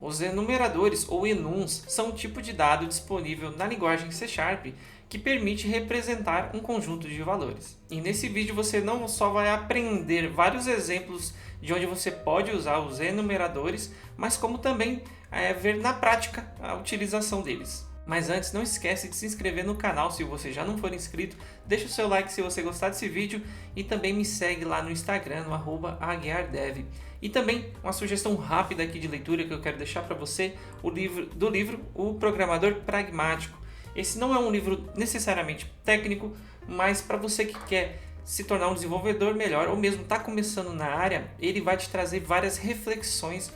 Os enumeradores ou enums são um tipo de dado disponível na linguagem C# que permite representar um conjunto de valores. E nesse vídeo você não só vai aprender vários exemplos de onde você pode usar os enumeradores, mas como também ver na prática a utilização deles. Mas antes, não esquece de se inscrever no canal se você já não for inscrito, deixa o seu like se você gostar desse vídeo e também me segue lá no Instagram, no @aguiardev. E também uma sugestão rápida aqui de leitura que eu quero deixar para você, do livro O Programador Pragmático. Esse não é um livro necessariamente técnico, mas para você que quer se tornar um desenvolvedor melhor ou mesmo está começando na área, ele vai te trazer várias reflexões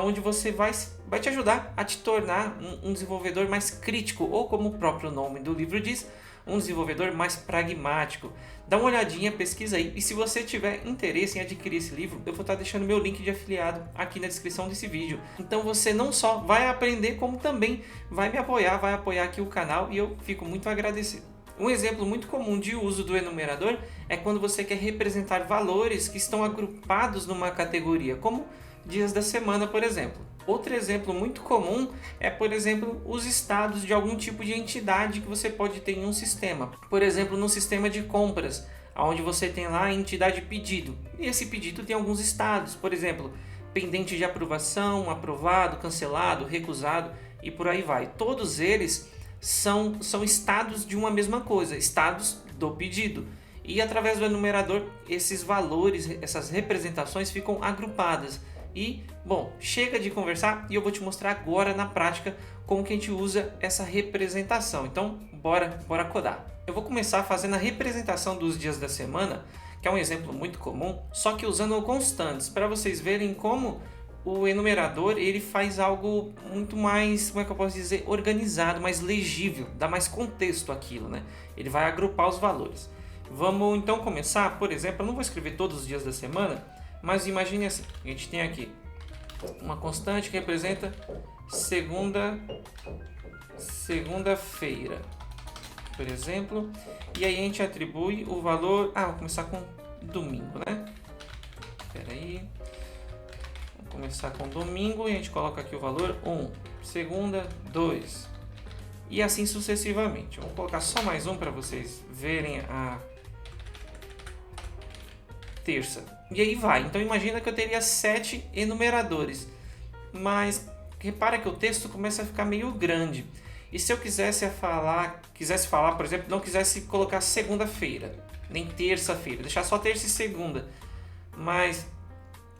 onde você vai te ajudar a te tornar um desenvolvedor mais crítico, ou como o próprio nome do livro diz, um desenvolvedor mais pragmático. Dá uma olhadinha, pesquisa aí, e se você tiver interesse em adquirir esse livro, eu vou estar deixando meu link de afiliado aqui na descrição desse vídeo. Então você não só vai aprender, como também vai me apoiar, vai apoiar aqui o canal, e eu fico muito agradecido. Um exemplo muito comum de uso do enumerador é quando você quer representar valores que estão agrupados numa categoria, como dias da semana, por exemplo. Outro exemplo muito comum é, por exemplo, os estados de algum tipo de entidade que você pode ter em um sistema. Por exemplo, no sistema de compras, onde você tem lá a entidade pedido. E esse pedido tem alguns estados, por exemplo, pendente de aprovação, aprovado, cancelado, recusado e por aí vai. Todos eles são estados de uma mesma coisa, estados do pedido. E através do enumerador, esses valores, essas representações ficam agrupadas. E, bom, chega de conversar e eu vou te mostrar agora na prática como que a gente usa essa representação. Então, bora codar. Eu vou começar fazendo a representação dos dias da semana, que é um exemplo muito comum, só que usando constantes, para vocês verem como o enumerador ele faz algo muito mais, como é que eu posso dizer, organizado, mais legível, dá mais contexto àquilo, né? Ele vai agrupar os valores. Vamos então começar, por exemplo, eu não vou escrever todos os dias da semana, mas imagine assim, a gente tem aqui uma constante que representa segunda-feira, por exemplo, e aí a gente atribui o valor, vou começar com domingo, né? Espera aí. Vamos começar com domingo e a gente coloca aqui o valor 1, segunda 2 e assim sucessivamente. Vou colocar só mais um para vocês verem a terça. E aí vai. Então imagina que eu teria 7 enumeradores. Mas repara que o texto começa a ficar meio grande. E se eu quisesse falar, por exemplo, não quisesse colocar segunda-feira, nem terça-feira, deixar só terça e segunda. Mas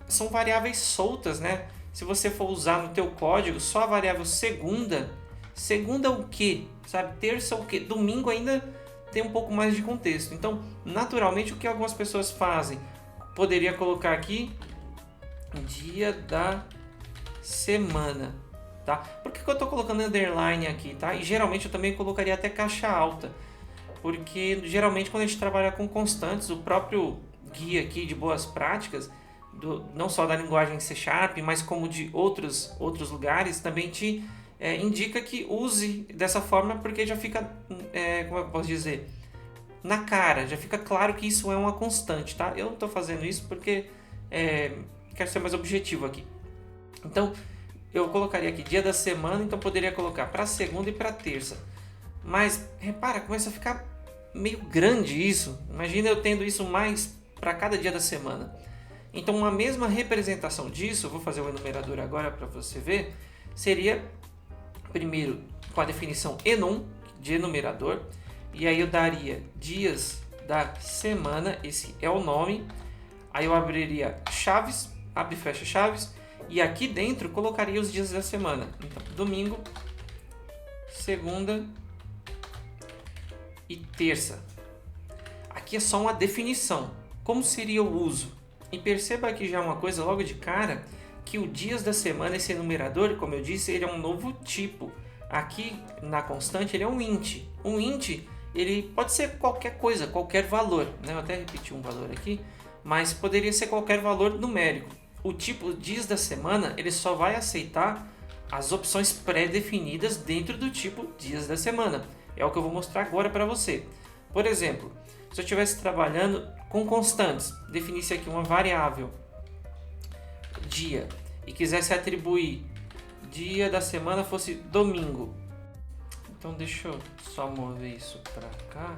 são variáveis soltas, né? Se você for usar no teu código só a variável segunda o quê? Sabe? Terça o quê? Domingo ainda tem um pouco mais de contexto. Então, naturalmente, o que algumas pessoas fazem? Poderia colocar aqui dia da semana, tá? Por que eu estou colocando underline aqui, tá? E geralmente eu também colocaria até caixa alta, porque geralmente quando a gente trabalha com constantes, o próprio guia aqui de boas práticas, não só da linguagem C#, mas como de outros lugares, também te indica que use dessa forma, porque já fica, como eu posso dizer, na cara, já fica claro que isso é uma constante, tá? Eu estou fazendo isso porque quero ser mais objetivo aqui. Então, eu colocaria aqui dia da semana, então poderia colocar para segunda e para terça. Mas, repara, começa a ficar meio grande isso. Imagina eu tendo isso mais para cada dia da semana. Então, uma mesma representação disso, eu vou fazer o enumerador agora para você ver, seria, primeiro, com a definição enum, de enumerador, e aí eu daria dias da semana, esse é o nome, aí eu abriria chaves, abre e fecha chaves, e aqui dentro colocaria os dias da semana. Então, domingo, segunda e terça. Aqui é só uma definição. Como seria o uso? E perceba aqui já uma coisa logo de cara, que o dias da semana, esse enumerador, como eu disse, ele é um novo tipo. Aqui na constante ele é um int. Um int ele pode ser qualquer coisa, qualquer valor, né? Eu até repeti um valor aqui, mas poderia ser qualquer valor numérico. O tipo dias da semana ele só vai aceitar as opções pré-definidas dentro do tipo dias da semana. É o que eu vou mostrar agora para você. Por exemplo, se eu estivesse trabalhando com constantes, definisse aqui uma variável dia e quisesse atribuir dia da semana fosse domingo. Então deixa eu só mover isso para cá.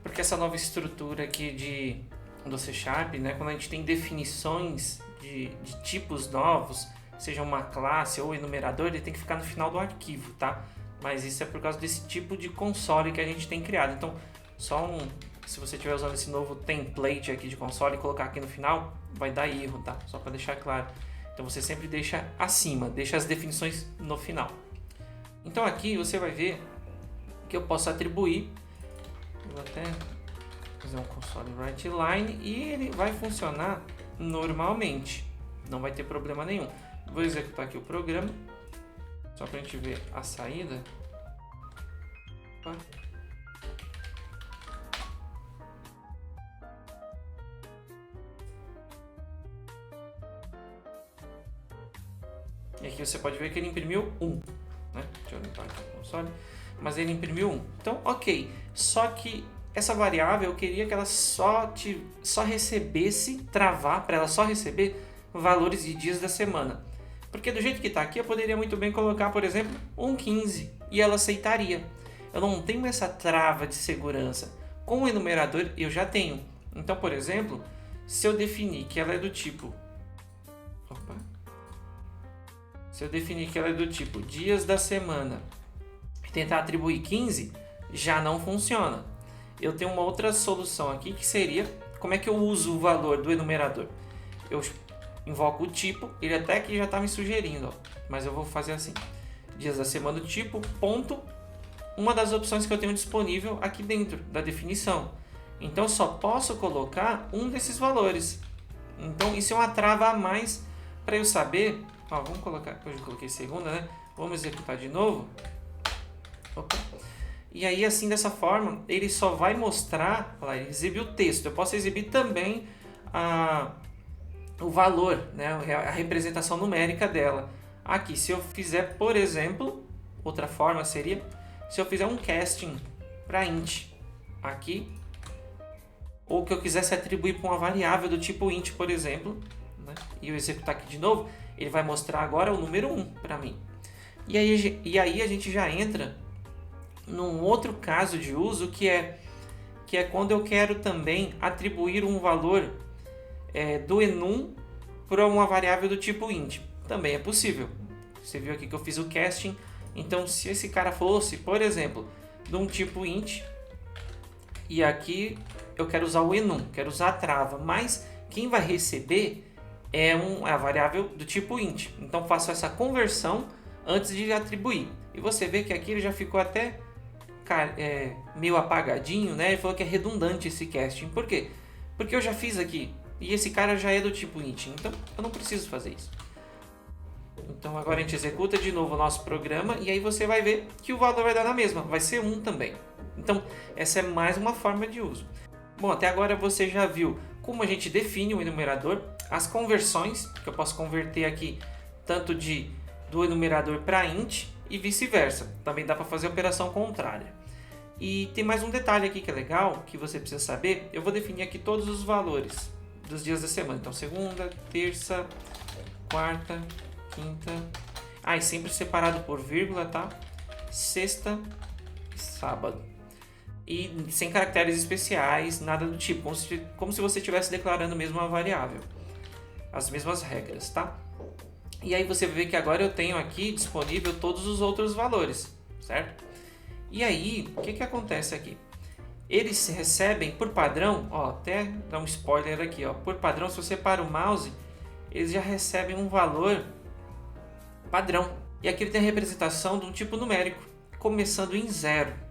Porque essa nova estrutura aqui do C Sharp, né, quando a gente tem definições de tipos novos, seja uma classe ou enumerador, ele tem que ficar no final do arquivo, tá? Mas isso é por causa desse tipo de console que a gente tem criado. Então, se você estiver usando esse novo template aqui de console e colocar aqui no final, vai dar erro, tá? Só para deixar claro. Então você sempre deixa acima, deixa as definições no final. Então aqui você vai ver que eu posso atribuir, vou até fazer um console write line e ele vai funcionar normalmente, não vai ter problema nenhum. Vou executar aqui o programa, só para a gente ver a saída. Opa. E aqui você pode ver que ele imprimiu 1, né? Deixa eu limpar aqui o console. Mas ele imprimiu 1. Então, ok. Só que essa variável eu queria que ela só recebesse, travar, para ela só receber valores de dias da semana. Porque do jeito que está aqui, eu poderia muito bem colocar, por exemplo, 1,15 e ela aceitaria. Eu não tenho essa trava de segurança. Com o enumerador eu já tenho. Então, por exemplo, se eu definir que ela é do tipo... Se eu definir que ela é do tipo dias da semana e tentar atribuir 15, já não funciona. Eu tenho uma outra solução aqui que seria, como é que eu uso o valor do enumerador? Eu invoco o tipo, ele até que já está me sugerindo, ó, mas eu vou fazer assim. Dias da semana do tipo, ponto, uma das opções que eu tenho disponível aqui dentro da definição. Então eu só posso colocar um desses valores. Então isso é uma trava a mais para eu saber... Ó, vamos colocar, hoje eu coloquei segunda, né? Vamos executar de novo. Opa. E aí, assim, dessa forma, ele só vai mostrar, olha lá, ele exibe o texto. Eu posso exibir também o valor, né? A representação numérica dela. Aqui, se eu fizer, por exemplo, outra forma seria, se eu fizer um casting para int aqui, ou que eu quisesse atribuir para uma variável do tipo int, por exemplo, né? E eu executar aqui de novo, ele vai mostrar agora o número 1 para mim. E aí a gente já entra num outro caso de uso que é quando eu quero também atribuir um valor do enum para uma variável do tipo int. Também é possível. Você viu aqui que eu fiz o casting. Então, se esse cara fosse, por exemplo, de um tipo int, e aqui eu quero usar o enum, quero usar a trava, mas quem vai receber é a variável do tipo int. Então faço essa conversão antes de atribuir. E você vê que aqui ele já ficou até meio apagadinho, né? Ele falou que é redundante esse casting. Por quê? Porque eu já fiz aqui. E esse cara já é do tipo int. Então eu não preciso fazer isso. Então agora a gente executa de novo o nosso programa. E aí você vai ver que o valor vai dar na mesma. Vai ser 1 também. Então essa é mais uma forma de uso. Bom, até agora você já viu como a gente define o enumerador, as conversões, que eu posso converter aqui tanto do enumerador para int e vice-versa. Também dá para fazer a operação contrária. E tem mais um detalhe aqui que é legal, que você precisa saber. Eu vou definir aqui todos os valores dos dias da semana. Então, segunda, terça, quarta, quinta... e sempre separado por vírgula, tá? Sexta e sábado. E sem caracteres especiais, nada do tipo, como se você estivesse declarando mesmo uma variável. As mesmas regras, tá? E aí você vê que agora eu tenho aqui disponível todos os outros valores, certo? E aí, o que acontece aqui? Eles recebem por padrão, ó, até dar um spoiler aqui, ó, por padrão, se você para o mouse, eles já recebem um valor padrão. E aqui ele tem a representação de um tipo numérico, começando em 0.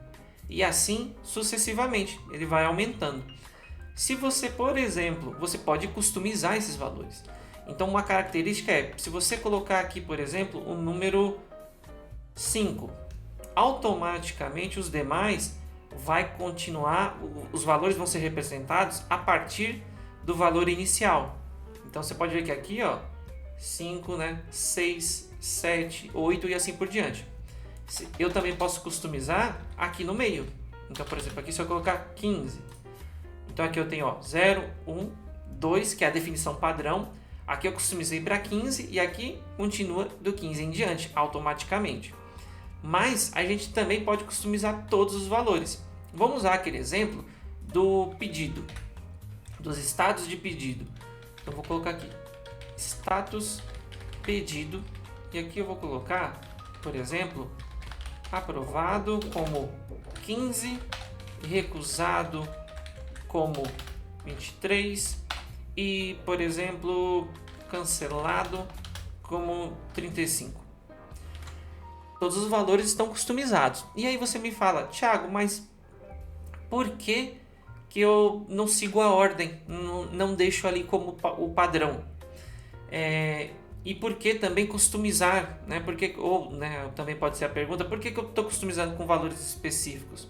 E assim sucessivamente, ele vai aumentando. Se você, por exemplo, você pode customizar esses valores. Então uma característica é, se você colocar aqui, por exemplo, o número 5, automaticamente os demais vai continuar, os valores vão ser representados a partir do valor inicial. Então você pode ver que aqui, ó, 5, né, 6, 7, 8 e assim por diante. Eu também posso customizar aqui no meio. Então, por exemplo, aqui se eu colocar 15. Então aqui eu tenho, ó, 0, 1, 2, que é a definição padrão. Aqui eu customizei para 15 e aqui continua do 15 em diante, automaticamente. Mas a gente também pode customizar todos os valores. Vamos usar aquele exemplo do pedido, dos status de pedido. Então vou colocar aqui, status pedido, e aqui eu vou colocar, por exemplo, aprovado como 15, recusado como 23 e, por exemplo, cancelado como 35. Todos os valores estão customizados. E aí você me fala, Thiago, mas por que eu não sigo a ordem, não deixo ali como o padrão? E por que também customizar? Né? Também pode ser a pergunta, por que eu estou customizando com valores específicos?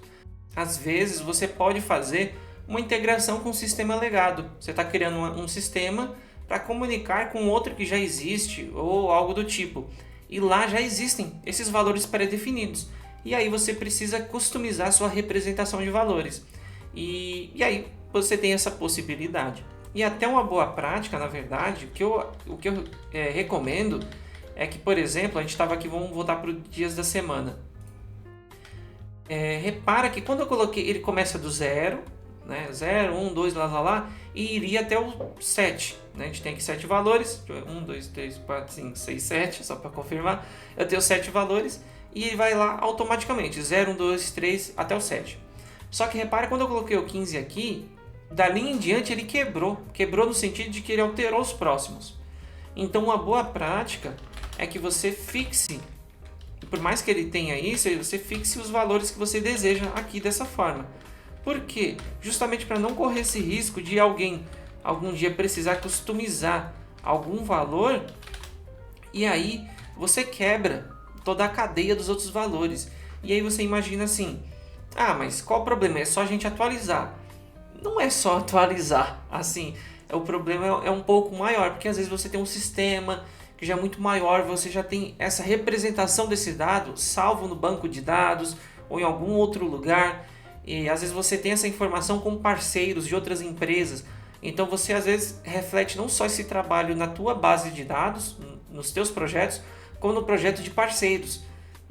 Às vezes você pode fazer uma integração com o sistema legado. Você está criando um sistema para comunicar com outro que já existe ou algo do tipo. E lá já existem esses valores pré-definidos. E aí você precisa customizar sua representação de valores. E aí você tem essa possibilidade. E até uma boa prática, na verdade, o que eu recomendo é que, por exemplo, a gente estava aqui, vamos voltar para os dias da semana. Repara que quando eu coloquei, ele começa do 0, né? 0, 1, 2, lá, e iria até o 7. Né? A gente tem aqui 7 valores, 1, 2, 3, 4, 5, 6, 7, só para confirmar. Eu tenho 7 valores e ele vai lá automaticamente, 0, 1, 2, 3, até o 7. Só que repara, quando eu coloquei o 15 aqui, dali em diante ele quebrou no sentido de que ele alterou os próximos. Então uma boa prática é que você fixe, por mais que ele tenha isso, você fixe os valores que você deseja aqui dessa forma. Por quê? Justamente para não correr esse risco de alguém algum dia precisar customizar algum valor e aí você quebra toda a cadeia dos outros valores. E aí você imagina assim, mas qual o problema? É só a gente atualizar. Não é só atualizar, assim, o problema é um pouco maior, porque às vezes você tem um sistema que já é muito maior, você já tem essa representação desse dado salvo no banco de dados ou em algum outro lugar, e às vezes você tem essa informação com parceiros de outras empresas, então você às vezes reflete não só esse trabalho na tua base de dados, nos teus projetos, como no projeto de parceiros.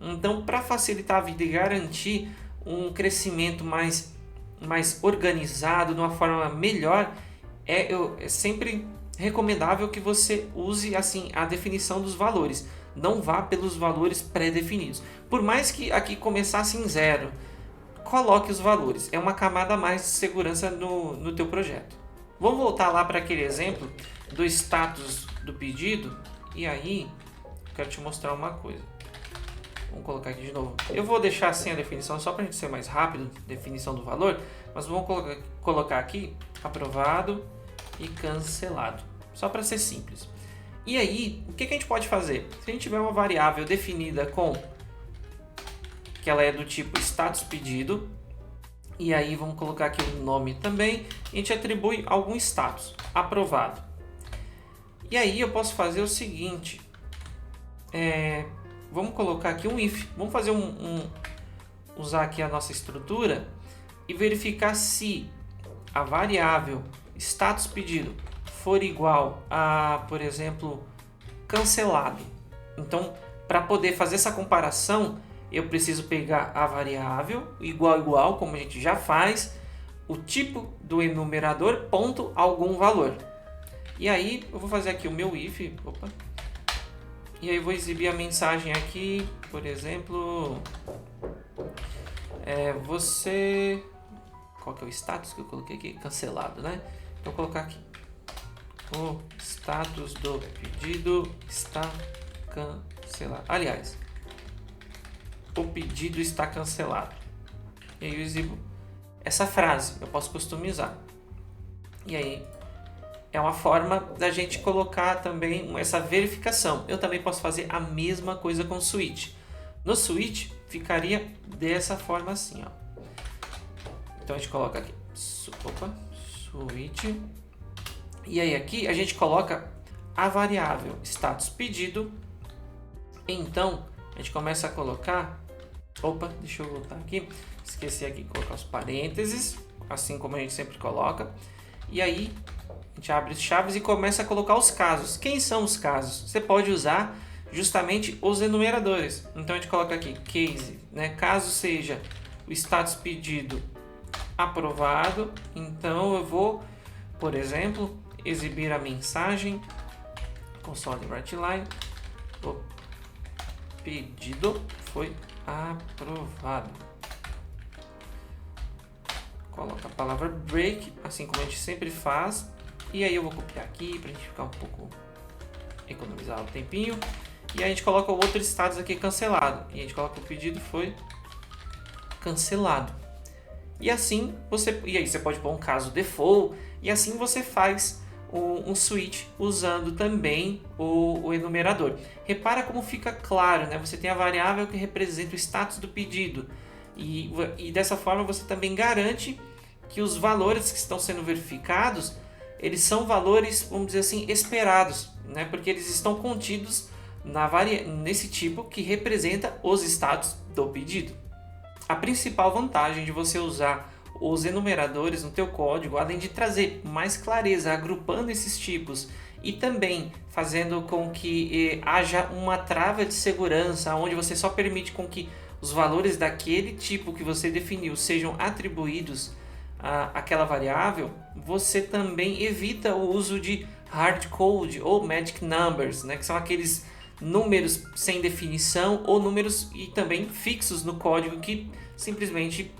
Então, para facilitar a vida e garantir um crescimento mais organizado, de uma forma melhor, é sempre recomendável que você use assim a definição dos valores. Não vá pelos valores pré-definidos. Por mais que aqui começasse em 0, coloque os valores. É uma camada a mais de segurança no teu projeto. Vamos voltar lá para aquele exemplo do status do pedido. E aí, quero te mostrar uma coisa. Vamos colocar aqui de novo. Eu vou deixar assim a definição só para a gente ser mais rápido, definição do valor, mas vamos colocar aqui aprovado e cancelado, só para ser simples. E aí, o que a gente pode fazer? Se a gente tiver uma variável definida que ela é do tipo status pedido, e aí vamos colocar aqui o nome também, e a gente atribui algum status, aprovado. E aí eu posso fazer o seguinte, vamos colocar aqui um if. Vamos fazer usar aqui a nossa estrutura e verificar se a variável status pedido for igual a, por exemplo, cancelado. Então, para poder fazer essa comparação, eu preciso pegar a variável igual, como a gente já faz, o tipo do enumerador, ponto, algum valor. E aí, eu vou fazer aqui o meu if. E aí vou exibir a mensagem aqui, por exemplo, você... Qual que é o status que eu coloquei aqui? Cancelado, né? Então, vou colocar aqui. O status do pedido está cancelado. Aliás, o pedido está cancelado. E aí eu exibo essa frase. Eu posso customizar. E aí é uma forma da gente colocar também essa verificação. Eu também posso fazer a mesma coisa com o switch. No switch ficaria dessa forma assim, ó. Então a gente coloca aqui, switch. E aí aqui a gente coloca a variável status pedido. Então a gente começa a colocar, deixa eu voltar aqui, esqueci aqui de colocar os parênteses, assim como a gente sempre coloca. E aí A gente abre os chaves e começa a colocar os casos. Quem são os casos? Você pode usar justamente os enumeradores. Então a gente coloca aqui case, né? Caso seja o status pedido aprovado, então eu vou, por exemplo, exibir a mensagem console writeLine, o pedido foi aprovado. Coloca a palavra break, assim como a gente sempre faz, e aí eu vou copiar aqui para a gente ficar um pouco, economizar o tempinho, e aí a gente coloca o outro status aqui cancelado, e a gente coloca o pedido foi cancelado. E assim e aí você pode pôr um caso default, e assim você faz um switch usando também o enumerador. Repara como fica claro, né? Você tem a variável que representa o status do pedido, e dessa forma você também garante que os valores que estão sendo verificados, eles são valores, vamos dizer assim, esperados, né? Porque eles estão contidos nesse tipo que representa os status do pedido. A principal vantagem de você usar os enumeradores no teu código, além de trazer mais clareza agrupando esses tipos e também fazendo com que haja uma trava de segurança, onde você só permite com que os valores daquele tipo que você definiu sejam atribuídos àquela variável, você também evita o uso de hard code ou magic numbers, né, que são aqueles números sem definição ou números e também fixos no código que simplesmente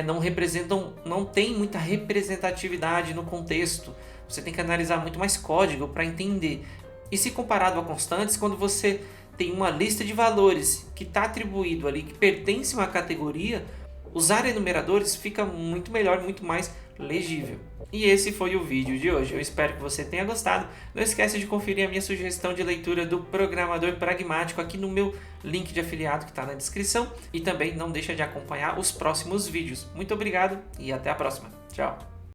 não representam, não tem muita representatividade no contexto. Você tem que analisar muito mais código para entender. E se comparado a constantes, quando você tem uma lista de valores que está atribuído ali, que pertence a uma categoria, usar enumeradores fica muito melhor, muito mais legível. E esse foi o vídeo de hoje. Eu espero que você tenha gostado. Não esqueça de conferir a minha sugestão de leitura do Programador Pragmático aqui no meu link de afiliado que está na descrição. E também não deixa de acompanhar os próximos vídeos. Muito obrigado e até a próxima. Tchau!